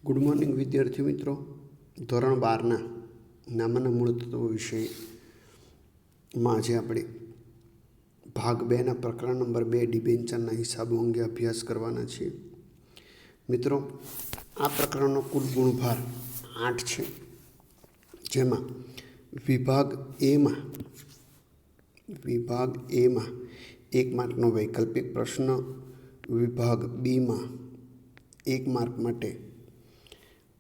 Good morning વિદ્યાર્થી મિત્રો. ધોરણ 12ના નામના મૂળ તત્વો વિષયમાં આજે આપણે ભાગ 2ના પ્રકરણ નંબર 2 ડિબેન્ચરના હિસાબો અંગે અભ્યાસ કરવાના છીએ. મિત્રો, આ પ્રકરણનો કુલ ગુણભાર 8 છે, જેમાં વિભાગ એમાં 1 માર્કનો વૈકલ્પિક પ્રશ્ન, વિભાગ બીમાં 1 માર્ક માટે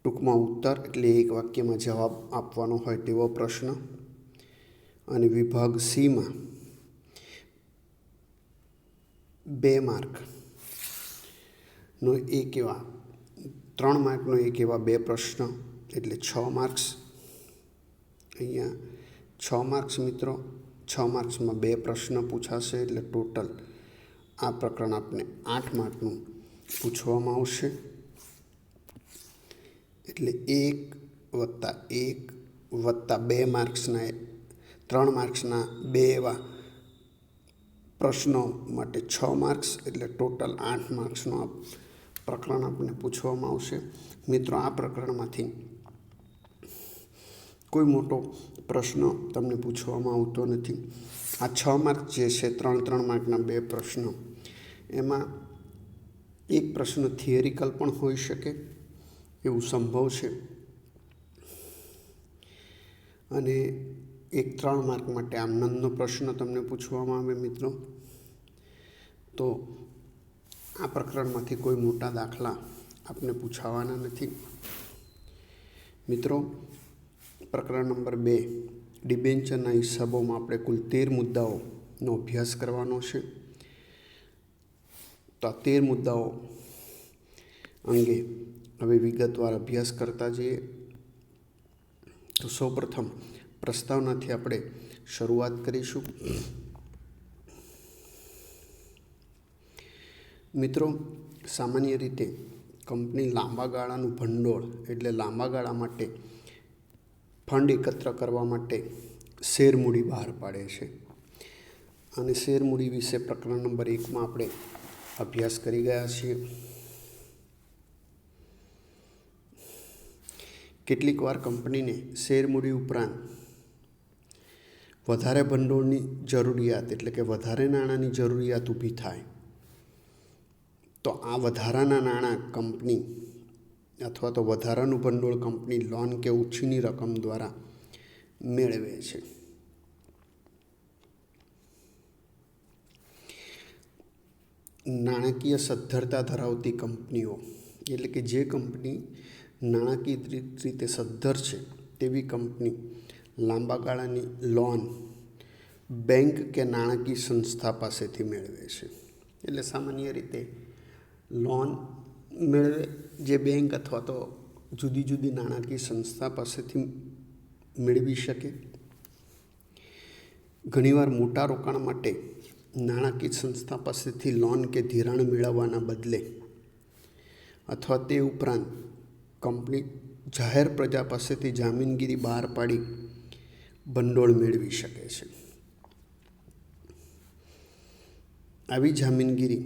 ટૂંકમાં ઉત્તર એટલે એક વાક્યમાં જવાબ આપવાનો હોય તેવો પ્રશ્ન, અને વિભાગ સીમાં 2 માર્કનો 3 માર્કનો એવા 2 પ્રશ્ન એટલે 6 માર્ક્સ. અહીંયા 6 માર્ક્સ મિત્રો, 6 માર્ક્સમાં 2 પ્રશ્ન પૂછાશે એટલે ટોટલ આ પ્રકરણ આપને 8 માર્કનું પૂછવામાં આવશે. એટલે 1 + 1 + 2 માર્ક્સના 3 માર્ક્સના 2 એવા પ્રશ્નો માટે 6 માર્ક્સ એટલે ટોટલ 8 માર્ક્સનું આ પ્રકરણ આપણને પૂછવામાં આવશે. મિત્રો, આ પ્રકરણમાંથી કોઈ મોટો પ્રશ્ન તમને પૂછવામાં આવતો નથી. આ 6 માર્ક જે છે, 3 માર્કના 2 પ્રશ્નો, એમાં એક પ્રશ્ન થિયરિકલ પણ હોઈ શકે એવું સંભવ છે, અને એક 3 માર્ક માટે આનંદનો પ્રશ્ન તમને પૂછવામાં આવે. મિત્રો, તો આ પ્રકરણમાંથી કોઈ મોટા દાખલા આપને પૂછાવાના નથી. મિત્રો, પ્રકરણ નંબર 2 ડિબેન્ચરના હિસાબોમાં આપણે કુલ 13 મુદ્દાઓનો અભ્યાસ કરવાનો છે. તો આ 13 મુદ્દાઓ અંગે હવે વિગતવાર અભ્યાસ કરતા જઈએ. તો સૌપ્રથમ પ્રસ્તાવનાથી આપણે શરૂઆત કરીશું. મિત્રો, સામાન્ય રીતે કંપની લાંબા ગાળાનું ભંડોળ એટલે લાંબા ગાળા માટે ફંડ એકત્ર કરવા માટે શેરમૂડી બહાર પાડે છે, અને શેરમૂડી વિશે પ્રકરણ નંબર 1માં આપણે અભ્યાસ કરી ગયા છીએ. કેટલીક વાર કંપનીને શેરમૂડી ઉપરાંત વધારે ભંડોળની જરૂરિયાત એટલે કે વધારે નાણાંની જરૂરિયાત ઊભી થાય, તો આ વધારાના નાણાં કંપની અથવા તો વધારાનું ભંડોળ કંપની લોન કે ઉછીની રકમ દ્વારા મેળવે છે. નાણાકીય સદ્ધરતા ધરાવતી કંપનીઓ એટલે કે જે કંપની નાણાકીય રીતે સદ્ધર છે તેવી કંપની લાંબા ગાળાની લોન બેંક કે નાણાકીય સંસ્થા પાસેથી મેળવે છે. એટલે સામાન્ય રીતે લોન મેળવે જે બેંક અથવા તો જુદી જુદી નાણાકીય સંસ્થા પાસેથી મેળવી શકે. ઘણીવાર મોટા રોકાણ માટે નાણાકીય સંસ્થા પાસેથી લોન કે ધિરાણ મેળવવાના બદલે અથવા તે ઉપરાંત કંપની જાહેર પ્રજા પાસેથી જામીનગીરી બહાર પાડી ભંડોળ મેળવી શકે છે. આવી જામીનગીરી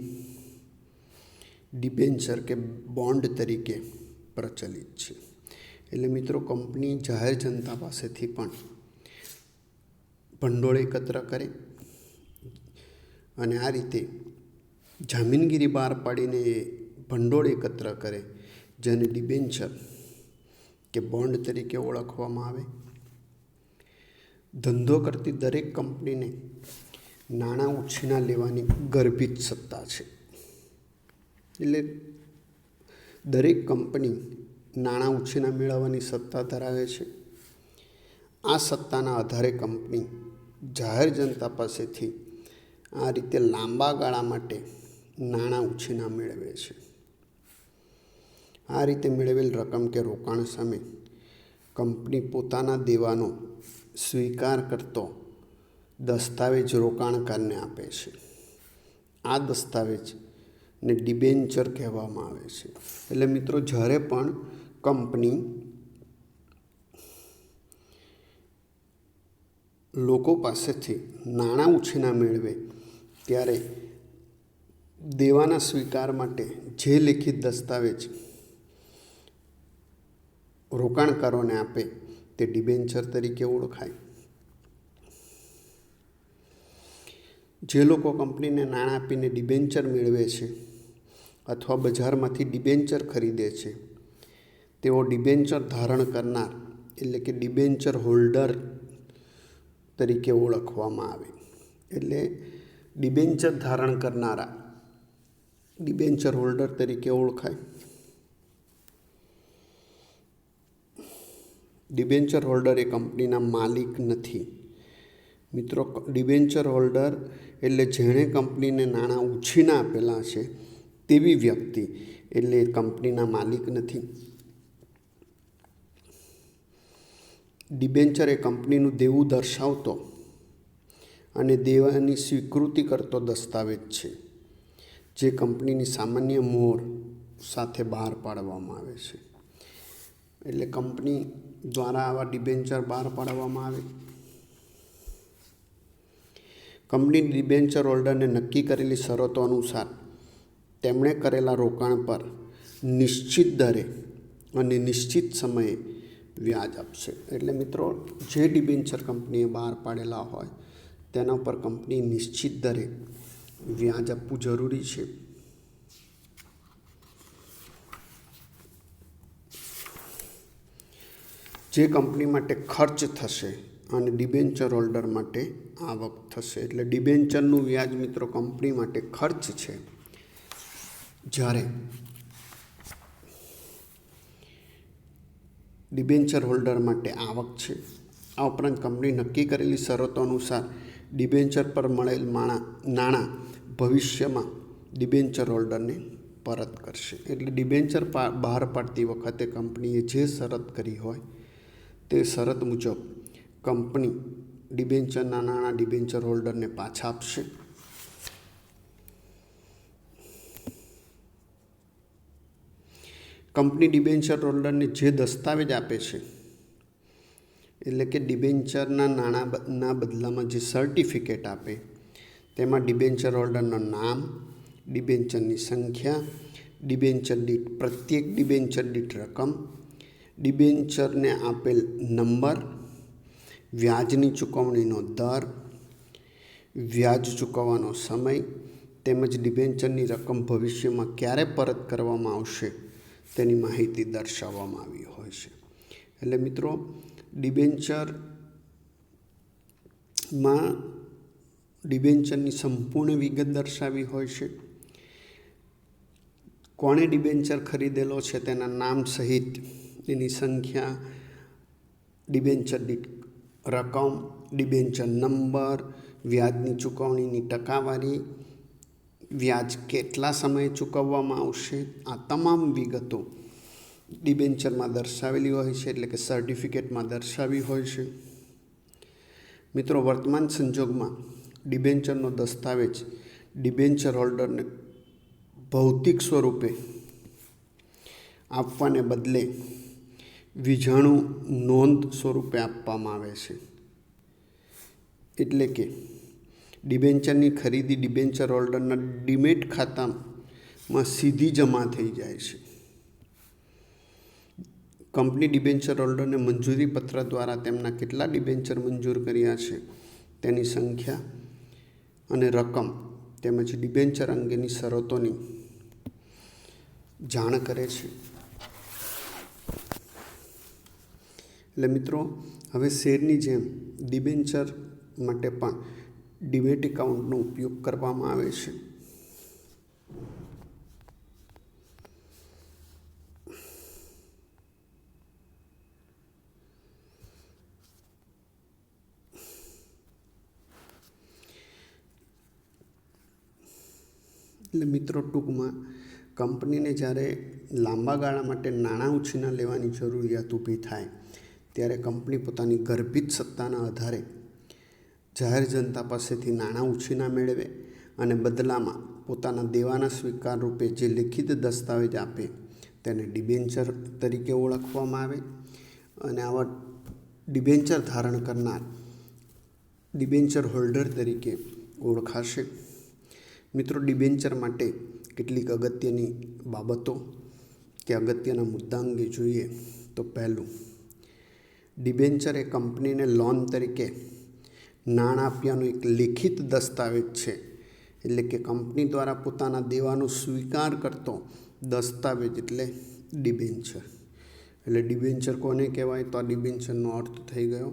ડિબેન્ચર કે બોન્ડ તરીકે પ્રચલિત છે. એટલે મિત્રો, કંપની જાહેર જનતા પાસેથી પણ ભંડોળ એકત્ર કરે અને આ રીતે જામીનગીરી બહાર પાડીને ભંડોળ એકત્ર કરે, જેને ડિબેન્ચર કે બોન્ડ તરીકે ઓળખવામાં આવે. ધંધો કરતી દરેક કંપનીને નાણાં ઉછીના લેવાની ગર્ભિત સત્તા છે. એટલે દરેક કંપની નાણાં ઉછીના મેળવવાની સત્તા ધરાવે છે. આ સત્તાના આધારે કંપની જાહેર જનતા પાસેથી આ રીતે લાંબા ગાળા માટે નાણાં ઉછીના મેળવે છે. આ રીતે મેળવેલ રકમ કે રોકાણ સામે કંપની પોતાના દેવાનો સ્વીકાર કરતો દસ્તાવેજ રોકાણકારને આપે છે. આ દસ્તાવેજને ડિબેન્ચર કહેવામાં આવે છે. એટલે મિત્રો, જ્યારે પણ કંપની લોકો પાસેથી નાણાં ઉછીના મેળવે ત્યારે દેવાના સ્વીકાર માટે જે લેખિત દસ્તાવેજ રોકાણકારોને આપે તે ડિબેન્ચર તરીકે ઓળખાય. જે લોકો કંપનીને નાણાં આપીને ડિબેન્ચર મેળવે છે અથવા બજારમાંથી ડિબેન્ચર ખરીદે છે તેઓ ડિબેન્ચર ધારણ કરનાર એટલે કે ડિબેન્ચર હોલ્ડર તરીકે ઓળખવામાં આવે. એટલે ડિબેન્ચર ધારણ કરનારા ડિબેન્ચર હોલ્ડર તરીકે ઓળખાય. ડિબેન્ચર હોલ્ડર એ કંપનીના માલિક નથી. મિત્રો, ડિબેન્ચર હોલ્ડર એટલે જેણે કંપનીને નાણાં ઉછીના આપેલા છે તેવી વ્યક્તિ, એટલે કંપનીના માલિક નથી. ડિબેન્ચર એ કંપનીનું દેવું દર્શાવતો અને દેવાની સ્વીકૃતિ કરતો દસ્તાવેજ છે જે કંપનીની સામાન્ય મોહર સાથે બહાર પાડવામાં આવે છે. એટલે કંપની દ્વારા આવા ડિબેન્ચર બહાર પાડવામાં આવે. કંપની ડિબેન્ચર હોલ્ડરને નક્કી કરેલી શરતો અનુસાર તેમણે કરેલા રોકાણ પર નિશ્ચિત દરે અને નિશ્ચિત સમયે વ્યાજ આપશે. એટલે મિત્રો, જે ડિબેન્ચર કંપનીએ બહાર પાડેલા હોય તેના પર કંપની નિશ્ચિત દરે વ્યાજ આપવું જરૂરી છે. જે કંપની માટે ખર્ચ થશે અને ડિબેન્ચર હોલ્ડર માટે આવક થશે. એટલે ડિબેન્ચરનું વ્યાજ મિત્રો કંપની માટે ખર્ચ છે, જ્યારે ડિબેન્ચર હોલ્ડર માટે આવક છે. આ ઉપરાંત કંપની નક્કી કરેલી શરતો અનુસાર ડિબેન્ચર પર મળેલ નાણાં ભવિષ્યમાં ડિબેન્ચર હોલ્ડરને પરત કરશે. એટલે ડિબેન્ચર બહાર પાડતી વખતે કંપનીએ જે શરત કરી હોય તે શરત મુજબ કંપની ડિબેન્ચરના નાણાં ડિબેન્ચર હોલ્ડરને પાછા આપશે. કંપની ડિબેન્ચર હોલ્ડરને જે દસ્તાવેજ આપે છે, એટલે કે ડિબેન્ચરના નાણાંના બદલામાં જે સર્ટિફિકેટ આપે, તેમાં ડિબેન્ચર હોલ્ડરનું નામ, ડિબેન્ચરની સંખ્યા, ડિબેન્ચર દીઠ પ્રત્યેક ડિબેન્ચર દીઠ રકમ, ડિબેન્ચરને આપેલ નંબર, વ્યાજની ચૂકવણીનો દર, વ્યાજ ચૂકવવાનો સમય તેમજ ડિબેન્ચરની રકમ ભવિષ્યમાં ક્યારે પરત કરવામાં આવશે તેની માહિતી દર્શાવવામાં આવી હોય છે. એટલે મિત્રો, ડિબેન્ચરની સંપૂર્ણ વિગત દર્શાવી હોય છે. કોણે ડિબેન્ચર ખરીદેલો છે તેના નામ સહિત એની સંખ્યા, ડિબેન્ચર દીઠ રકમ, ડિબેન્ચર નંબર, વ્યાજની ચૂકવણીની ટકાવારી, વ્યાજ કેટલા સમયે ચૂકવવામાં આવશે, આ તમામ વિગતો ડિબેન્ચરમાં દર્શાવેલી હોય છે, એટલે કે સર્ટિફિકેટમાં દર્શાવી હોય છે. મિત્રો, વર્તમાન સંજોગમાં ડિબેન્ચરનો દસ્તાવેજ ડિબેન્ચર હોલ્ડરને ભૌતિક સ્વરૂપે આપવાને બદલે વિજાણુ નોંધ સ્વરૂપે આપવામાં આવે છે. એટલે કે ડિબેન્ચરની ખરીદી ડિબેન્ચર હોલ્ડરના ડીમેટ ખાતામાં સીધી જમા થઈ જાય છે. કંપની ડિબેન્ચર હોલ્ડરને મંજૂરી પત્ર દ્વારા તેમના કેટલા ડિબેન્ચર મંજૂર કર્યા છે તેની સંખ્યા અને રકમ તેમજ ડિબેન્ચર અંગેની શરતોની જાણ કરે છે. એટલે મિત્રો, હવે શેરની જેમ ડિબેન્ચર માટે પણ ડીમેટ એકાઉન્ટનો ઉપયોગ કરવામાં આવે છે. એટલે મિત્રો, ટૂંકમાં કંપનીને જ્યારે લાંબા ગાળા માટે નાણાં ઉછીના લેવાની જરૂરિયાત ઊભી થાય ત્યારે કંપની પોતાની ગર્ભિત સત્તાના આધારે જાહેર જનતા પાસેથી નાણાં ઉછીના મેળવે અને બદલામાં પોતાના દેવાના સ્વીકાર રૂપે જે લિખિત દસ્તાવેજ આપે તેને ડિબેન્ચર તરીકે ઓળખવામાં આવે અને આવા ડિબેન્ચર ધારણ કરનાર ડિબેન્ચર હોલ્ડર તરીકે ઓળખાશે. મિત્રો, ડિબેન્ચર માટે કેટલીક અગત્યની બાબતો કે અગત્યના મુદ્દા અંગે જોઈએ તો પહેલું, ડિબેન્ચર એ કંપનીને લોન તરીકે નાણાં આપ્યાનો એક લેખિત દસ્તાવેજ છે. એટલે કે કંપની દ્વારા પોતાના દેવાનો સ્વીકાર કરતો દસ્તાવેજ એટલે ડિબેન્ચર. એટલે ડિબેન્ચર કોને કહેવાય? તો આ ડિબેન્ચરનો અર્થ થઈ ગયો.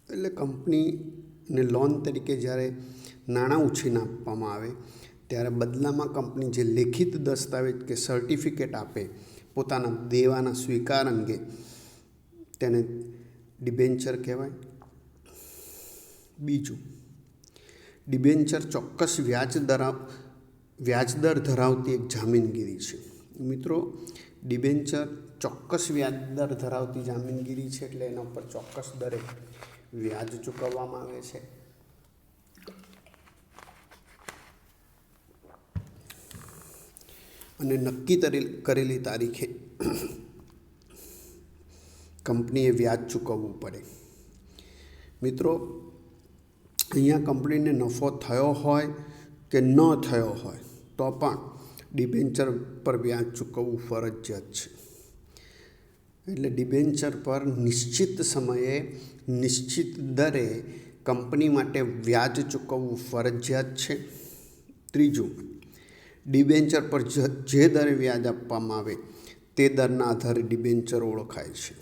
એટલે કંપનીને લોન તરીકે જ્યારે નાણાં ઉછીને આપવામાં આવે ત્યારે બદલામાં કંપની જે લેખિત દસ્તાવેજ કે સર્ટિફિકેટ આપે પોતાના દેવાના સ્વીકાર અંગે, તેને ડિબેન્ચર કહેવાય. બીજું, ડિબેન્ચર ચોક્કસ વ્યાજદર ધરાવતી એક જામીનગીરી છે. મિત્રો, ડિબેન્ચર ચોક્કસ વ્યાજદર ધરાવતી જામીનગીરી છે, એટલે એના ઉપર ચોક્કસ દરે વ્યાજ ચૂકવવામાં આવે છે. અને નક્કી કરેલી તારીખે કંપનીએ વ્યાજ ચૂકવવું પડે. મિત્રો, અહીંયા કંપનીને નફો થયો હોય કે ન થયો હોય તો પણ ડિબેન્ચર પર વ્યાજ ચૂકવવું ફરજિયાત છે. એટલે ડિબેન્ચર પર નિશ્ચિત સમયે નિશ્ચિત દરે કંપની માટે વ્યાજ ચૂકવવું ફરજિયાત છે. ત્રીજું, ડિબેન્ચર પર જે દરે વ્યાજ આપવામાં આવે તે દરના આધારે ડિબેન્ચર ઓળખાય છે.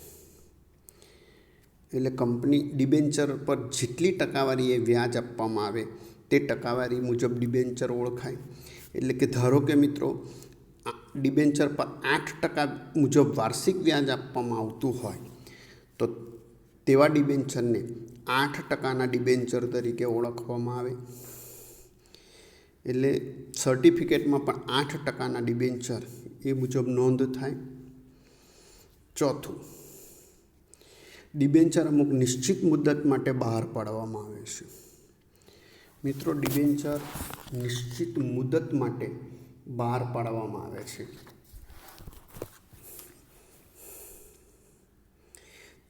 એટલે કંપની ડિબેન્ચર પર જેટલી ટકાવારીએ વ્યાજ આપવામાં આવે તે ટકાવારી મુજબ ડિબેન્ચર ઓળખાય. એટલે કે ધારો કે મિત્રો, ડિબેન્ચર પર 8% મુજબ વાર્ષિક વ્યાજ આપવામાં આવતું હોય તો તેવા ડિબેન્ચરને 8%ના ડિબેન્ચર તરીકે ઓળખવામાં આવે. એટલે સર્ટિફિકેટમાં પણ 8%ના ડિબેન્ચર એ મુજબ નોંધ થાય. ચોથું, ડિબેન્ચર અમુક નિશ્ચિત મુદત માટે બહાર પાડવામાં આવે છે. મિત્રો, ડિબેન્ચર નિશ્ચિત મુદત માટે બહાર પાડવામાં આવે છે.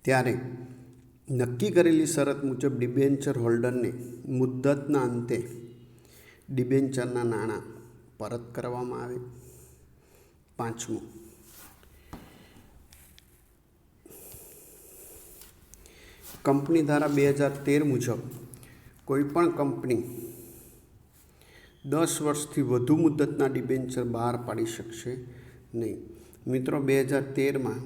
ત્યારે નક્કી કરેલી શરત મુજબ ડિબેન્ચર હોલ્ડરને મુદતના અંતે ડિબેન્ચરના નાણાં પરત કરવામાં આવે. પાંચમું, કંપની ધારા 2013 મુજબ કોઈપણ કંપની 10 વર્ષથી વધુ મુદતના ડિબેન્ચર બહાર પાડી શકશે નહીં. મિત્રો, 2013માં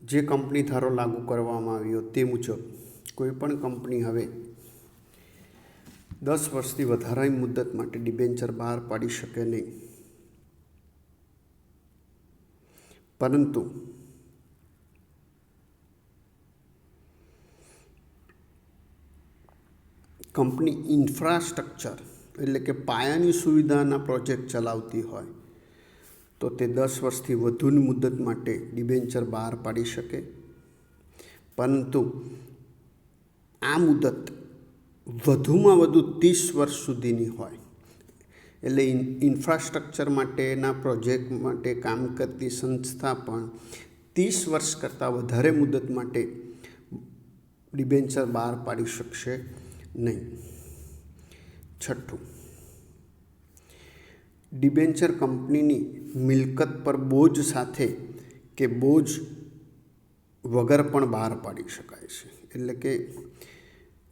જે કંપની ધારો લાગુ કરવામાં આવ્યો તે મુજબ કોઈપણ કંપની હવે 10 વર્ષથી વધારાની મુદત માટે ડિબેન્ચર બહાર પાડી શકે નહીં. પરંતુ કંપની ઇન્ફ્રાસ્ટ્રક્ચર એટલે કે પાયાની સુવિધાના પ્રોજેક્ટ ચલાવતી હોય તો તે 10 વર્ષથી વધુની મુદત માટે ડિબેન્ચર બહાર પાડી શકે. પરંતુ આ મુદત વધુમાં વધુ 30 વર્ષ સુધીની હોય. એટલે ઇન્ફ્રાસ્ટ્રક્ચર માટેના પ્રોજેક્ટ માટે કામ કરતી સંસ્થા પણ 30 વર્ષ કરતાં વધારે મુદત માટે ડિબેન્ચર બહાર પાડી શકશે નહીં. છઠ્ઠું, ડિબેન્ચર કંપનીની મિલકત પર બોજ સાથે કે બોજ વગર પણ બહાર પાડી શકાય છે. એટલે કે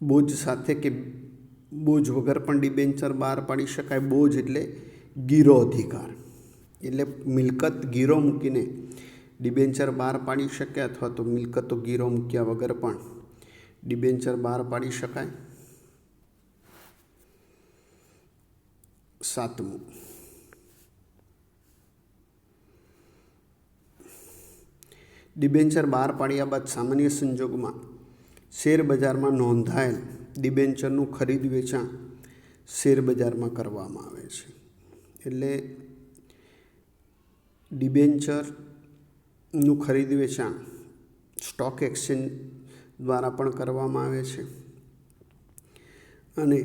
બોજ સાથે કે બોજ વગર પણ ડિબેન્ચર બહાર પાડી શકાય. બોજ એટલે ગીરો અધિકાર, એટલે મિલકત ગીરો મૂકીને ડિબેન્ચર બહાર પાડી શકે અથવા તો મિલકતો ગીરો મૂક્યા વગર પણ ડિબેન્ચર બહાર પાડી શકાય. સાતમું, ડિબેન્ચર બહાર પાડ્યા બાદ સામાન્ય સંજોગોમાં શેર બજારમાં નોંધાયેલ ડિબેન્ચરનું ખરીદ વેચાણ શેર બજારમાં કરવામાં આવે છે. એટલે ડિબેન્ચરનું ખરીદ વેચાણ સ્ટોક એક્સચેન્જ દ્વારા પણ કરવામાં આવે છે. અને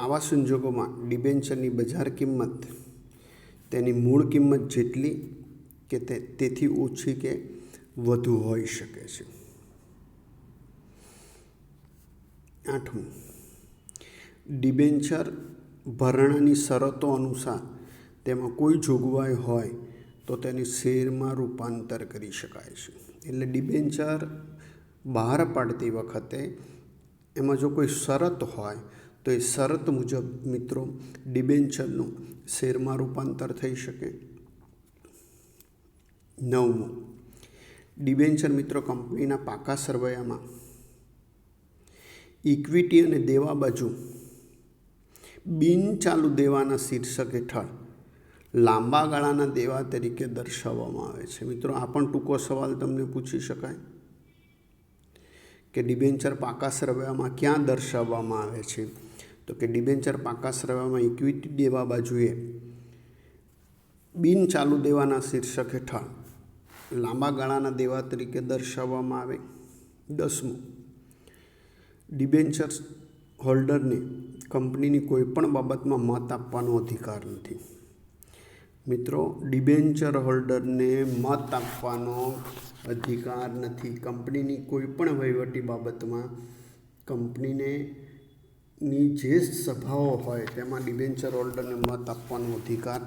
આવા સંજોગોમાં ડિબેન્ચરની બજાર કિંમત તેની મૂળ કિંમત જેટલી કે તેથી ઓછી કે વધુ હોઈ શકે છે. આઠમું, ડિબેન્ચર ભરણાની શરતો અનુસાર તેમાં કોઈ જોગવાઈ હોય તો તેને શેરમાં રૂપાંતર કરી શકાય છે. એટલે ડિબેન્ચર બહાર પાડતી વખતે એમાં જો કોઈ શરત હોય તો એ શરત મુજબ મિત્રો ડિબેન્ચરનું શેરમાં રૂપાંતર થઈ શકે. 9. ડિબેન્ચર મિત્રો કંપનીના પાકા સરવૈયામાં ઇક્વિટી અને દેવા બાજુ બિનચાલુ દેવાના શીર્ષક હેઠળ લાંબા ગાળાના દેવા તરીકે દર્શાવવામાં આવે છે. મિત્રો આ પણ ટૂંકો સવાલ તમને પૂછી શકાય કે ડિબેન્ચર પાકા સરવૈયામાં ક્યાં દર્શાવવામાં આવે છે. તો કે ડિબેન્ચર પાકા સરવૈયામાં ઇક્વિટી દેવા બાજુએ બિનચાલુ દેવાના શીર્ષક હેઠળ લાંબા ગાળાના દેવા તરીકે દર્શાવવામાં આવે. 10. ડિબેન્ચર હોલ્ડરને કંપનીની કોઈપણ બાબતમાં મત આપવાનો અધિકાર નથી. મિત્રો ડિબેન્ચર હોલ્ડરને મત આપવાનો અધિકાર નથી. કંપનીની કોઈપણ વહીવટી બાબતમાં કંપનીની જે સભાઓ હોય તેમાં ડિબેન્ચર હોલ્ડરને મત આપવાનો અધિકાર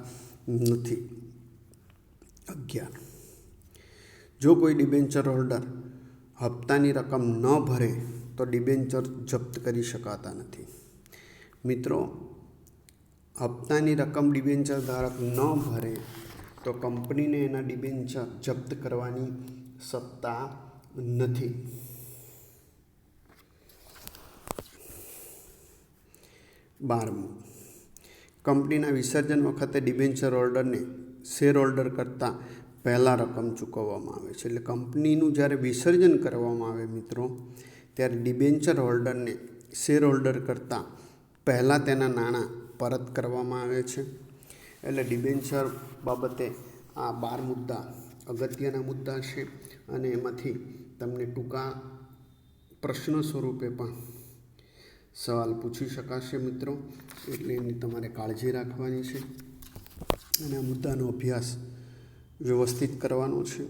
નથી. 11. જો કોઈ ડિબેન્ચર હોલ્ડર હપ્તાની રકમ ન ભરે તો ડિબેન્ચર જપ્ત કરી શકાતા નથી. મિત્રો હપ્તાની રકમ ડિબેન્ચર ધારક ન ભરે તો કંપનીને એના ડિબેન્ચર જપ્ત કરવાની સત્તા નથી. 12. કંપનીના વિસર્જન વખતે ડિબેન્ચર હોલ્ડરને શેર હોલ્ડર કરતાં પહેલાં રકમ ચૂકવવામાં આવે છે. એટલે કંપનીનું જ્યારે વિસર્જન કરવામાં આવે મિત્રો ત્યારે ડિબેન્ચર હોલ્ડરને શેર હોલ્ડર કરતાં પહેલાં તેના નાણાં પરત કરવામાં આવે છે. એટલે ડિબેન્ચર બાબતે આ 12 મુદ્દા અગત્યના મુદ્દા છે અને એમાંથી તમને ટૂંકા પ્રશ્ન સ્વરૂપે પણ સવાલ પૂછી શકાશે મિત્રો. એટલે એની તમારે કાળજી રાખવાની છે અને આ મુદ્દાનો અભ્યાસ વ્યવસ્થિત કરવાનો છે.